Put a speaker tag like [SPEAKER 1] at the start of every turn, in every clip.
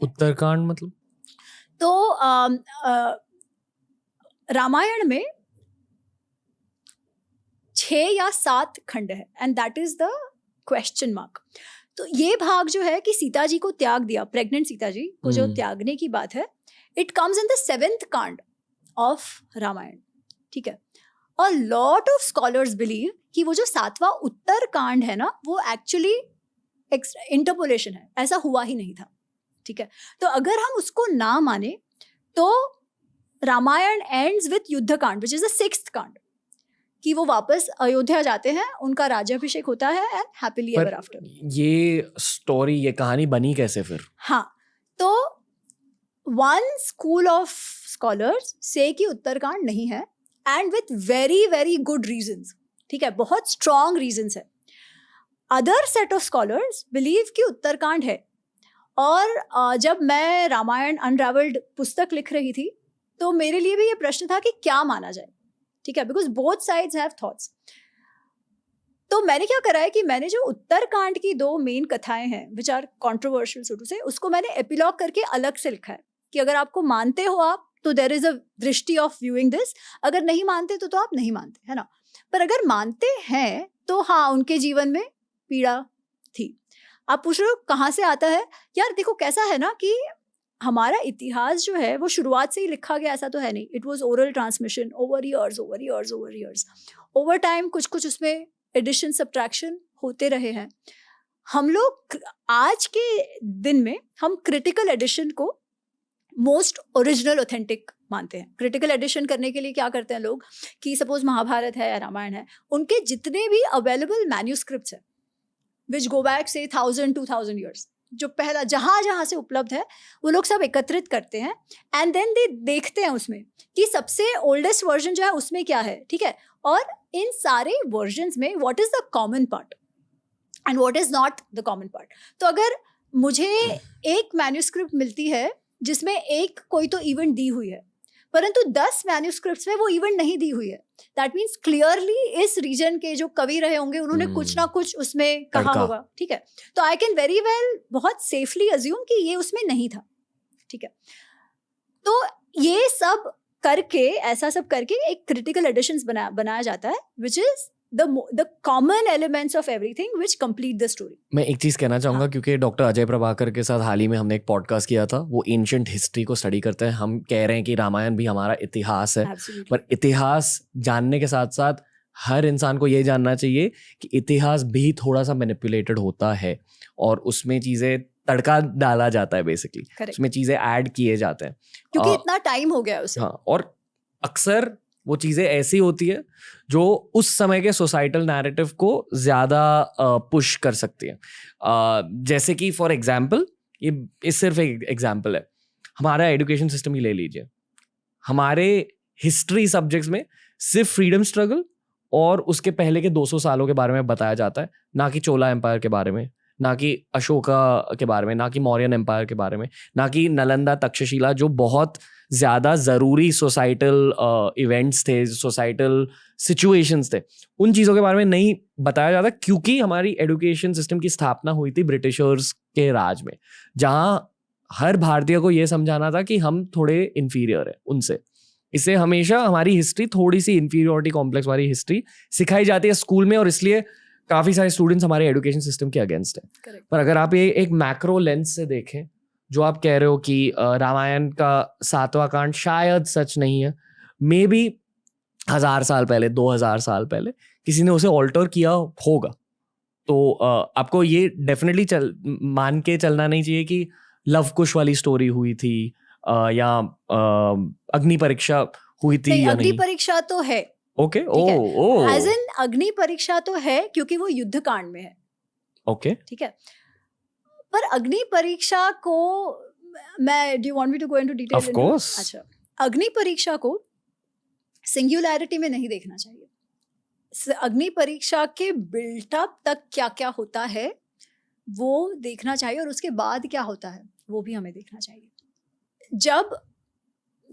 [SPEAKER 1] उत्तरकांड मतलब?
[SPEAKER 2] तो रामायण में 6 या 7 खंड है, and that is the question mark. तो ये भाग जो है कि सीता जी को त्याग दिया, प्रेग्नेंट सीता जी को जो त्यागने की बात है, it comes in the 7th कांड ऑफ रामायण. ठीक है. A lot of scholars believe कि वो जो 7वां उत्तर कांड है ना, वो एक्चुअली इंटरपोलेशन है, ऐसा हुआ ही नहीं था. ठीक है. तो अगर हम उसको ना माने तो रामायण एंड्स विथ युद्ध कांड विच इज द 6th कांड, कि वो वापस अयोध्या जाते हैं, उनका राज्याभिषेक होता है एंड हैप्पीली एवर आफ्टर.
[SPEAKER 1] ये स्टोरी, ये कहानी बनी कैसे फिर?
[SPEAKER 2] हाँ, तो वन स्कूल ऑफ स्कॉलर्स से कि उत्तरकांड नहीं है, and with very very good reasons. ठीक है, बहुत स्ट्रॉन्ग रीजंस है. Other set of scholars believe कि उत्तरकांड है. और जब मैं रामायण अनरावल्ड पुस्तक लिख रही थी तो मेरे लिए भी ये प्रश्न था कि क्या माना जाए. ठीक है, because both sides have thoughts. तो मैंने क्या करा है कि मैंने जो उत्तरकांड की 2 मेन कथाएं हैं which are controversial so to say, उसको मैंने एपिलॉग करके अलग से लिखा है कि अगर आपको मानते हो आप तो देयर इज अ दृष्टि ऑफ व्यूइंग दिस, अगर नहीं मानते तो आप नहीं मानते, है ना. पर अगर मानते हैं तो हाँ, उनके जीवन में पीड़ा थी. आप पूछ रहे हो कहाँ से आता है. यार देखो, कैसा है ना कि हमारा इतिहास जो है वो शुरुआत से ही लिखा गया ऐसा तो है नहीं. It was oral transmission over years. Over time कुछ कुछ उसमें एडिशन सब्ट्रैक्शन होते रहे हैं. हम लोग आज के दिन में हम क्रिटिकल एडिशन को मोस्ट ओरिजिनल ऑथेंटिक मानते हैं. क्रिटिकल एडिशन करने के लिए क्या करते हैं लोग कि सपोज महाभारत है या रामायण है, उनके जितने भी अवेलेबल मैन्यूस्क्रिप्ट्स हैं विच गो बैक से 1000-2000 ईयर्स, जो पहला जहाँ से उपलब्ध है वो लोग सब एकत्रित करते हैं, एंड देन दे देखते हैं उसमें कि सबसे ओल्डेस्ट वर्जन जो है उसमें क्या है. ठीक है. और इन सारे वर्जन्स में what is the common part and what is not the common part. तो अगर मुझे एक मैन्यूस्क्रिप्ट मिलती है जिसमें एक कोई तो इवेंट दी हुई है, परंतु 10 मैन्यूस्क्रिप्ट्स में वो इवेंट नहीं दी हुई है, दैट मीन्स क्लियरली इस रीजन के जो कवि रहे होंगे उन्होंने कुछ ना कुछ उसमें कहा होगा. ठीक है. तो आई कैन वेरी वेल बहुत सेफली अज्यूम कि ये उसमें नहीं था. ठीक है. तो ये सब करके, ऐसा सब करके एक क्रिटिकल एडिशंस बनाया जाता है which is the common elements of everything which complete the story.
[SPEAKER 1] मैं एक चीज़ कहना चाहूँगा, क्योंकि डॉक्टर अजय प्रभाकर के साथ हाल ही में हमने एक पॉडकास्ट किया था, वो एंशिएंट हिस्ट्री को स्टडी करते हैं. हम कह रहे हैं कि रामायण भी हमारा इतिहास है.
[SPEAKER 2] Absolutely.
[SPEAKER 1] पर इतिहास जानने के साथ साथ हर इंसान को ये जानना चाहिए कि इतिहास भी थोड़ा सा मैनिपुलेटेड होता है और उसमें चीज़ें तड़का डाला जाता है बेसिकली. उसमें चीज़ें ऐड किए जाते हैं
[SPEAKER 2] क्योंकि इतना टाइम हो गया उसे.
[SPEAKER 1] हाँ, और अक्सर वो चीज़ें ऐसी होती है जो उस समय के सोसाइटल नैरेटिव को ज़्यादा पुश कर सकती है. जैसे कि फॉर एग्जांपल, ये सिर्फ एक एग्जांपल है, हमारा एजुकेशन सिस्टम ही ले लीजिए. हमारे हिस्ट्री सब्जेक्ट्स में सिर्फ फ्रीडम स्ट्रगल और उसके पहले के 200 सालों के बारे में बताया जाता है, ना कि चोला एम्पायर के बारे में, ना कि अशोका के बारे में, ना कि मौर्यन एम्पायर के बारे में, ना कि नालंदा तक्षशिला, जो बहुत ज़्यादा ज़रूरी सोसाइटल इवेंट्स थे, सोसाइटल सिचुएशंस थे. उन चीज़ों के बारे में नहीं बताया जाता क्योंकि हमारी एजुकेशन सिस्टम की स्थापना हुई थी ब्रिटिशर्स के राज में, जहाँ हर भारतीय को ये समझाना था कि हम थोड़े इन्फीरियर हैं उनसे. इससे हमेशा हमारी हिस्ट्री, थोड़ी सी इन्फीरियोरिटी कॉम्प्लेक्स वाली हिस्ट्री सिखाई जाती है स्कूल में, और इसलिए काफ़ी सारे स्टूडेंट्स हमारे एजुकेशन सिस्टम के अगेंस्ट हैं.
[SPEAKER 2] Correct.
[SPEAKER 1] पर अगर आप ये एक मैक्रो लेंस से देखें, जो आप कह रहे हो कि रामायण का 7वां कांड शायद सच नहीं है, मे बी 1000 साल पहले, 2000 साल पहले किसी ने उसे ऑल्टर किया होगा, तो आपको ये डेफिनेटली मान के चलना नहीं चाहिए कि लव कुश वाली स्टोरी हुई थी या अग्नि परीक्षा हुई थी या
[SPEAKER 2] अग्नि
[SPEAKER 1] नहीं.
[SPEAKER 2] परीक्षा तो है.
[SPEAKER 1] ओके.
[SPEAKER 2] एज इन अग्नि परीक्षा तो है क्योंकि वो युद्ध कांड में है.
[SPEAKER 1] ओके.
[SPEAKER 2] ठीक है. पर अग्नि परीक्षा को मैं, do you want me to go into detail?
[SPEAKER 1] Of course.
[SPEAKER 2] अच्छा, अग्नि परीक्षा को सिंगुलैरिटी में नहीं देखना चाहिए. अग्नि परीक्षा के बिल्टअप तक क्या क्या होता है वो देखना चाहिए, और उसके बाद क्या होता है वो भी हमें देखना चाहिए. जब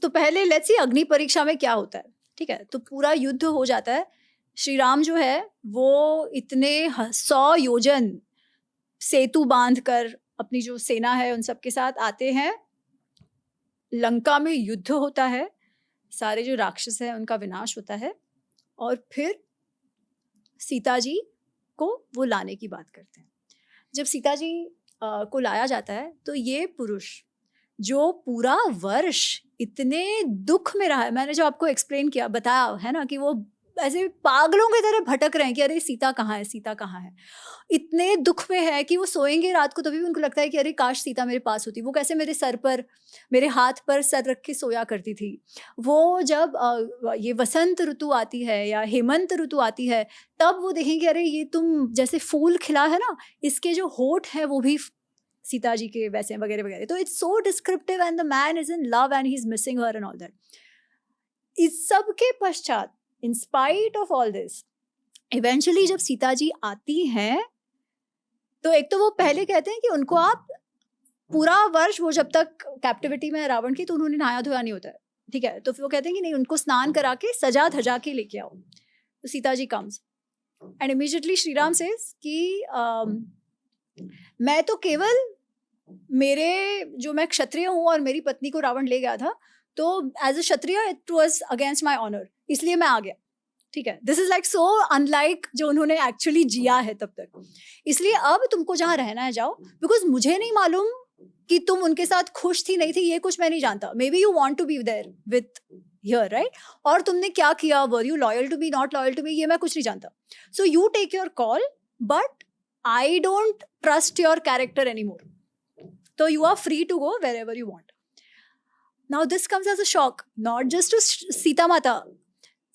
[SPEAKER 2] तो पहले लेट्स सी अग्नि परीक्षा में क्या होता है. ठीक है. तो पूरा युद्ध हो जाता है. श्री राम जो है वो इतने 100 योजन सेतु बांध कर अपनी जो सेना है उन सब के साथ आते हैं, लंका में युद्ध होता है, सारे जो राक्षस हैं उनका विनाश होता है, और फिर सीता जी को वो लाने की बात करते हैं। जब सीता जी को लाया जाता है तो ये पुरुष जो पूरा वर्ष इतने दुख में रहा है, मैंने जो आपको एक्सप्लेन किया, बताया है ना, कि वो ऐसे पागलों की तरह भटक रहे हैं कि अरे सीता कहाँ है, सीता कहाँ है, इतने दुख में है कि वो सोएंगे रात को तभी भी उनको लगता है कि अरे काश सीता मेरे पास होती, वो कैसे मेरे सर पर, मेरे हाथ पर सर रख के सोया करती थी। वो जब ये वसंत ऋतु आती है या हेमंत ऋतु आती है तब वो देखेंगे अरे ये तुम जैसे फूल खिला है ना, इसके जो होठ हैं वो भी सीता जी के वैसे हैं, वगैरह वगैरह। तो it's so descriptive and the man is in love and he is missing her and all that. इस सब के पश्चात, in spite of all this, eventually जब सीता जी आती हैं तो एक तो वो पहले कहते हैं कि उनको आप पूरा वर्ष, वो जब तक कैप्टिविटी में रावण की, तो उन्होंने नहाया धोया नहीं होता है, ठीक है, तो फिर वो कहते हैं कि नहीं, उनको स्नान करा के सजा धजा के लेके आओ। तो Sita ji comes and immediately Shri Ram says कि मैं तो केवल मेरे जो मैं क्षत्रिय हूँ और मेरी पत्नी को रावण ले गया था, तो as a Kshatriya it was against my honour, इसलिए मैं आ गया, ठीक है। This is like so unlike जो उन्होंने एक्चुअली जिया है तब तक। इसलिए अब तुमको जहाँ रहना है जाओ, बिकॉज मुझे नहीं मालूम कि तुम उनके साथ खुश थी नहीं थी, ये कुछ मैं नहीं जानता। Maybe you want to be there with here, right, और तुमने क्या किया, were you loyal to be, not loyal to be, ये मैं कुछ नहीं जानता। So you take your call, but I don't trust your character any more, तो you are free to go wherever you want. Now this comes as a shock, not just to Sita माता,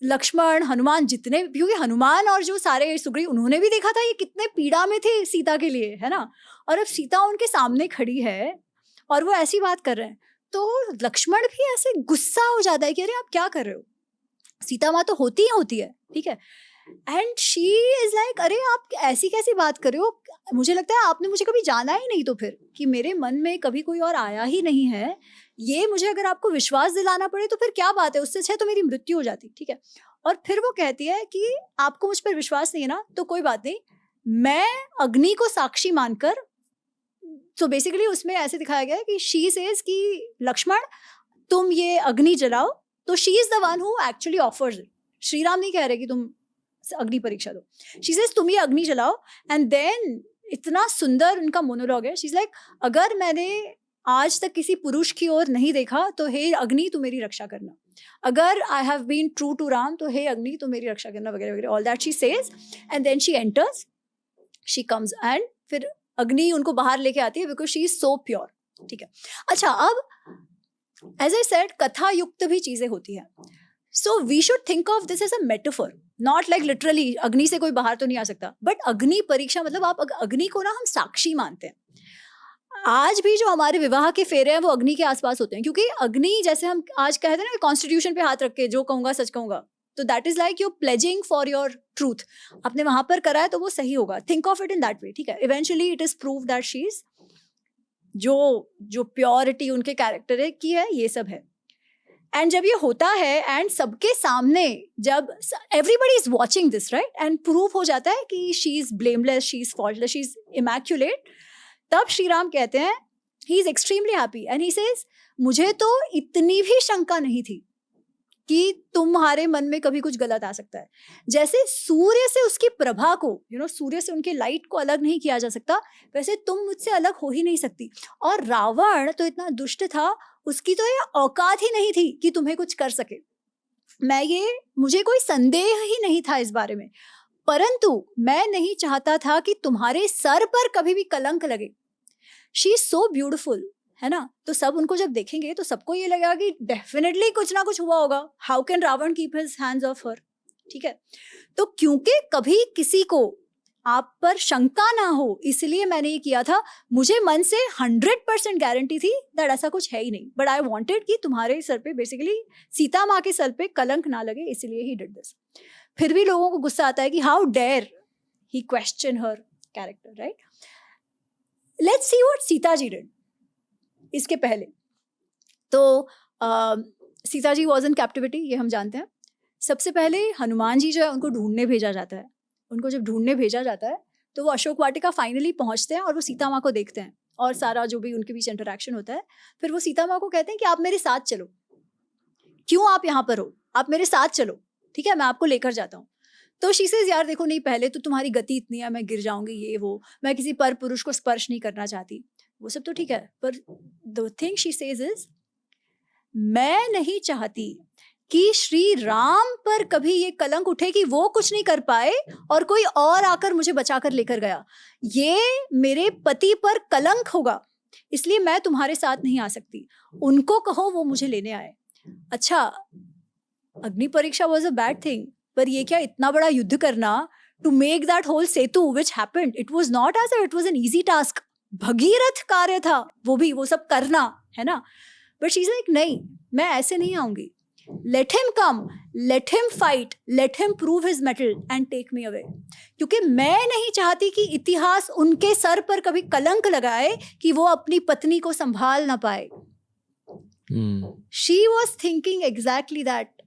[SPEAKER 2] लक्ष्मण, हनुमान, जितने, क्योंकि हनुमान और जो सारे सुग्रीव, उन्होंने भी देखा था ये कितने पीड़ा में थे सीता के लिए, है ना, और अब सीता उनके सामने खड़ी है और वो ऐसी बात कर रहे हैं, तो लक्ष्मण भी ऐसे गुस्सा हो जाता है कि अरे आप क्या कर रहे हो, सीता माँ तो होती ही होती है, ठीक है। एंड शी इज लाइक अरे आप ऐसी कैसी बात कर रहे हो, मुझे लगता है आपने मुझे कभी जाना ही नहीं, तो फिर कि मेरे मन में कभी कोई और आया ही नहीं है, ये मुझे अगर आपको विश्वास दिलाना पड़े तो फिर क्या बात है, उससे अच्छा तो मेरी मृत्यु हो जाती, ठीक है। और फिर वो कहती है कि आपको मुझ पर विश्वास नहीं है ना, तो कोई बात नहीं, मैं अग्नि को साक्षी मानकर, तो बेसिकली उसमें ऐसे दिखाया गया है कि शी सेज कि लक्ष्मण तुम ये अग्नि जलाओ, तो she is the one who actually offers it. Shri Ram नहीं कह रहे कि तुम अग्नि परीक्षा दो, शी सेज तुम ये अग्नि जलाओ, एंड देन इतना सुंदर उनका मोनोलॉग है, शी इज लाइक अगर मैंने आज तक किसी पुरुष की ओर नहीं देखा तो हे अग्नि तू मेरी रक्षा करना, अगर I have been true to Ram तो हे अग्नि तू मेरी रक्षा करना, वगैरह वगैरह, all that she says, and then she enters, she comes, and फिर अग्नि उनको बाहर लेके आती है because she is so pure, ठीक है। अच्छा, अब एज आई सेड कथा युक्त भी चीजें होती है, so we should think of this as a metaphor, not like literally अग्नि से कोई बाहर तो नहीं आ सकता, बट अग्नि परीक्षा मतलब आप अग्नि को ना हम साक्षी मानते हैं। आज भी जो हमारे विवाह के फेरे हैं वो अग्नि के आसपास होते हैं, क्योंकि अग्नि, जैसे हम आज कहते हैं ना कॉन्स्टिट्यूशन पे हाथ रख के जो कहूंगा सच कहूंगा, तो that is like you pledging for your truth, आपने वहां पर करा है तो वो सही होगा, think of it in that way, ठीक है। Eventually it is prove that she is जो प्योरिटी उनके कैरेक्टर है की है, ये सब है। एंड जब ये होता है एंड सबके सामने, जब everybody is watching this, right, and prove हो जाता है कि she is blameless, she is faultless, she is immaculate, तब श्री राम कहते हैं he is extremely happy and he says मुझे तो इतनी भी शंका नहीं थी कि तुम्हारे मन में कभी कुछ गलत आ सकता है। जैसे सूर्य से उसकी प्रभा को, सूर्य से उनके लाइट को अलग नहीं किया जा सकता, वैसे तुम मुझसे अलग हो ही नहीं सकती। और रावण तो इतना दुष्ट था, उसकी तो ये औकात ही नहीं थी कि तुम्हें कुछ कर सके। मुझे कोई संदेह ही नहीं था इस बारे में, परंतु मैं नहीं चाहता था कि तुम्हारे सर पर कभी भी कलंक लगे। शी इज सो ब्यूटिफुल, है ना, तो सब उनको जब देखेंगे तो सबको ये लगेगा कि डेफिनेटली कुछ ना कुछ हुआ होगा, how can Ravan keep his hands off her, ठीक है। तो क्योंकि कभी किसी को आप पर शंका ना हो, इसलिए मैंने ये किया था। मुझे मन से 100% गारंटी थी दैट ऐसा कुछ है ही नहीं, बट आई वांटेड कि तुम्हारे सर पे, बेसिकली सीता माँ के सर पे कलंक ना लगे, इसलिए ही डिड दिस। फिर भी लोगों को गुस्सा आता है कि how dare he question her character, right. Let's see what Sita ji did. इसके पहले तो Sita ji was in captivity, ये हम जानते हैं। सबसे पहले हनुमान जी जो है उनको ढूंढने भेजा जाता है। उनको जब ढूंढने भेजा जाता है तो वो अशोक वाटिका फाइनली पहुंचते हैं और वो सीता माँ को देखते हैं और सारा जो भी उनके बीच इंटरेक्शन होता है, फिर वो सीता माँ को कहते हैं कि आप मेरे साथ चलो, क्यों आप यहाँ पर हो, आप मेरे साथ चलो, ठीक है, मैं आपको लेकर जाता हूँ। तो शी सेज यार देखो, नहीं पहले तो तुम्हारी गति इतनी है, मैं गिर जाऊंगी, ये वो, मैं किसी पर पुरुष को स्पर्श नहीं करना चाहती, वो सब तो ठीक है, पर the thing she says is, मैं नहीं चाहती कि श्री राम पर कभी ये कलंक उठे कि वो कुछ नहीं कर पाए और कोई और आकर मुझे बचाकर लेकर गया, ये मेरे पति पर कलंक होगा, इसलिए मैं तुम्हारे साथ नहीं आ सकती, उनको कहो वो मुझे लेने आए। अच्छा, अग्नि परीक्षा वॉज अ बैड थिंग, पर ये क्या इतना बड़ा युद्ध करना टू मेक दैट होल सेतु which happened, it was not as it was an easy task, भगीरथ कार्य था वो भी, वो सब करना है ना। बट शी इज लाइक नहीं, मैं ऐसे नहीं आऊंगी, let him come, let him fight, let him prove his mettle and take me away, क्योंकि मैं नहीं चाहती कि इतिहास उनके सर पर कभी कलंक लगाए कि वो अपनी पत्नी को संभाल ना पाए। She was thinking exactly that.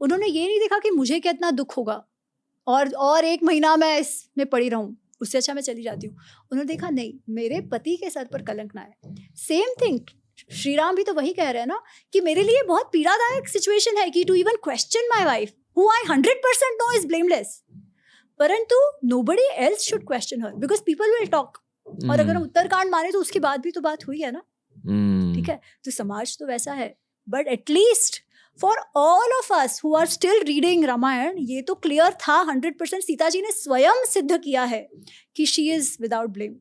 [SPEAKER 2] उन्होंने ये नहीं देखा कि मुझे कितना दुख होगा और 1 महीना मैं इसमें पड़ी रहूं, उससे अच्छा मैं चली जाती हूँ। उन्होंने देखा नहीं, मेरे पति के सर पर कलंक ना है। सेम थिंग श्री राम भी तो वही कह रहे हैं ना कि मेरे लिए बहुत पीड़ादायक सिचुएशन है कि to even question my wife who I 100% know is blameless, परंतु nobody else should question her because people will talk. और अगर हम उत्तरकांड माने तो उसके बाद भी तो बात हुई है ना, ठीक है, तो समाज तो वैसा है। But at least for all of us who are still reading Ramayan, ये तो क्लियर था 100%, सीता जी ने स्वयं सिद्ध किया है कि शी इज विदाउट ब्लेम।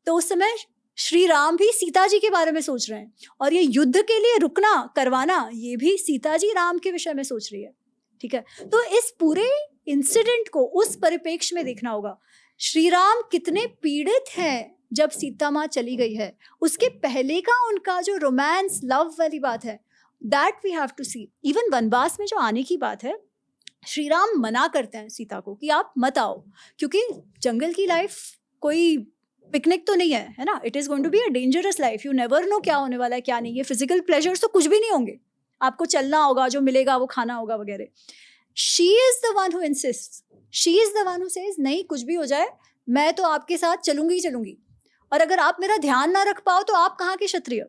[SPEAKER 2] तो उस समय श्री राम भी सीता जी के बारे में सोच रहे हैं, और ये युद्ध के लिए रुकना करवाना, ये भी सीता जी राम के विषय में सोच रही है, ठीक है। तो इस पूरे इंसिडेंट को उस परिप्रेक्ष्य में देखना होगा। श्री राम कितने पीड़ित हैं जब सीता माँ चली गई है, उसके पहले का उनका जो रोमांस लव वाली बात है, that we have to see. Even वनवास में जो आने की बात है, श्री राम मना करते हैं सीता को कि आप मत आओ, क्योंकि जंगल की लाइफ कोई पिकनिक तो नहीं है ना, it is going to be a dangerous life, you never know क्या होने वाला है क्या नहीं। ये फिजिकल प्लेजर्स तो कुछ भी नहीं होंगे, आपको चलना होगा, जो मिलेगा वो खाना होगा वगैरह। She is the one who insist, she is the one who says नहीं, कुछ भी हो जाए मैं तो आपके साथ चलूंगी ही चलूंगी, और अगर आप मेरा ध्यान ना रख पाओ तो आप कहाँ के क्षत्रिय,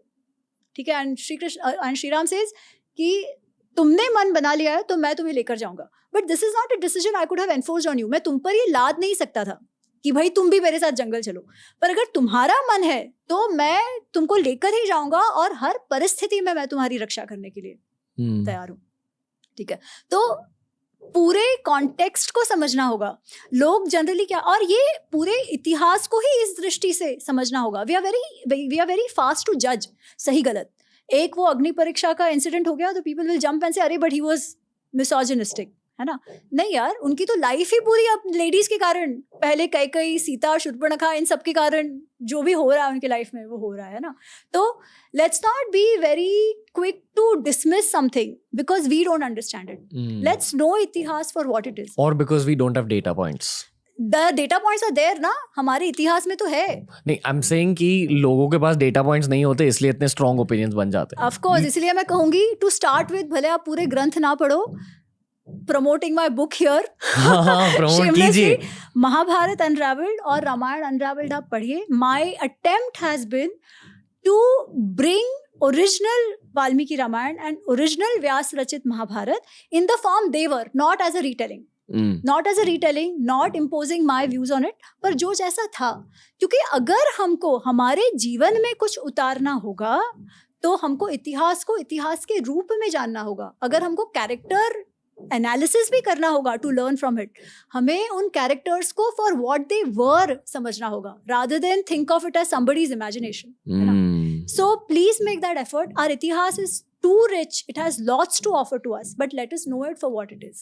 [SPEAKER 2] ठीक है। एंड श्री राम सेज कि तुमने मन बना लिया है तो मैं तुम्हें लेकर जाऊंगा, but this is not a decision I could have enforced on you. मैं तुम पर ये लाद नहीं सकता था कि भाई तुम भी मेरे साथ जंगल चलो, पर अगर तुम्हारा मन है तो मैं तुमको लेकर ही जाऊंगा, और हर परिस्थिति में मैं तुम्हारी रक्षा करने के लिए तैयार हूँ, ठीक है। तो पूरे कॉन्टेक्स्ट को समझना होगा, लोग जनरली क्या, और ये पूरे इतिहास को ही इस दृष्टि से समझना होगा। We are very fast to जज सही गलत। एक वो अग्नि परीक्षा का इंसिडेंट हो गया तो पीपल विल जंप एंड से अरे बट ही वाज मिसोजिनिस्टिक, है ना। नहीं यार, उनकी तो लाइफ ही पूरी अब लेडीज के कारण, पहले कैकेयी, सीता, शूर्पणखा, इन सब के कारण जो भी हो रहा है उनके लाइफ में वो हो रहा है ना। तो let's not be very quick to dismiss something because we don't understand it. Let's know इतिहास फॉर व्हाट इट इज,
[SPEAKER 1] और because we don't have data points.
[SPEAKER 2] The data points are there ना, हमारे इतिहास में तो है।
[SPEAKER 1] नहीं, आई एम सेइंग कि लोगों के पास डेटा पॉइंट्स नहीं होते, इसलिए इतने स्ट्रॉन्ग ओपिनियंस बन जाते हैं।
[SPEAKER 2] ऑफ कोर्स, इसलिए मैं कहूंगी टू स्टार्ट विद, भले आप पूरे ग्रंथ ना पढ़ो, promoting my book here,
[SPEAKER 1] promote कीजिए,
[SPEAKER 2] महाभारत अनरावेल्ड और रामायण अनरावेल्ड आप पढ़िए। My attempt has been to bring original Valmiki Ramayana and original Vyas रचित Mahabharata in the form they were, not as a retelling. Not as a retelling, not imposing my views on it, पर जो जैसा था। क्योंकि अगर हमको हमारे जीवन में कुछ उतारना होगा तो हमको इतिहास को इतिहास के रूप में जानना होगा। अगर हमको कैरेक्टर एनालिसिस भी करना होगा टू लर्न फ्रॉम इट, हमें उन कैरेक्टर्स को फॉर व्हाट दे वर समझना होगा, rather than think of it as somebody's imagination, है ना। So please make that effort. Our इतिहास is too rich, it has lots to offer to us, but let us know it for what it is.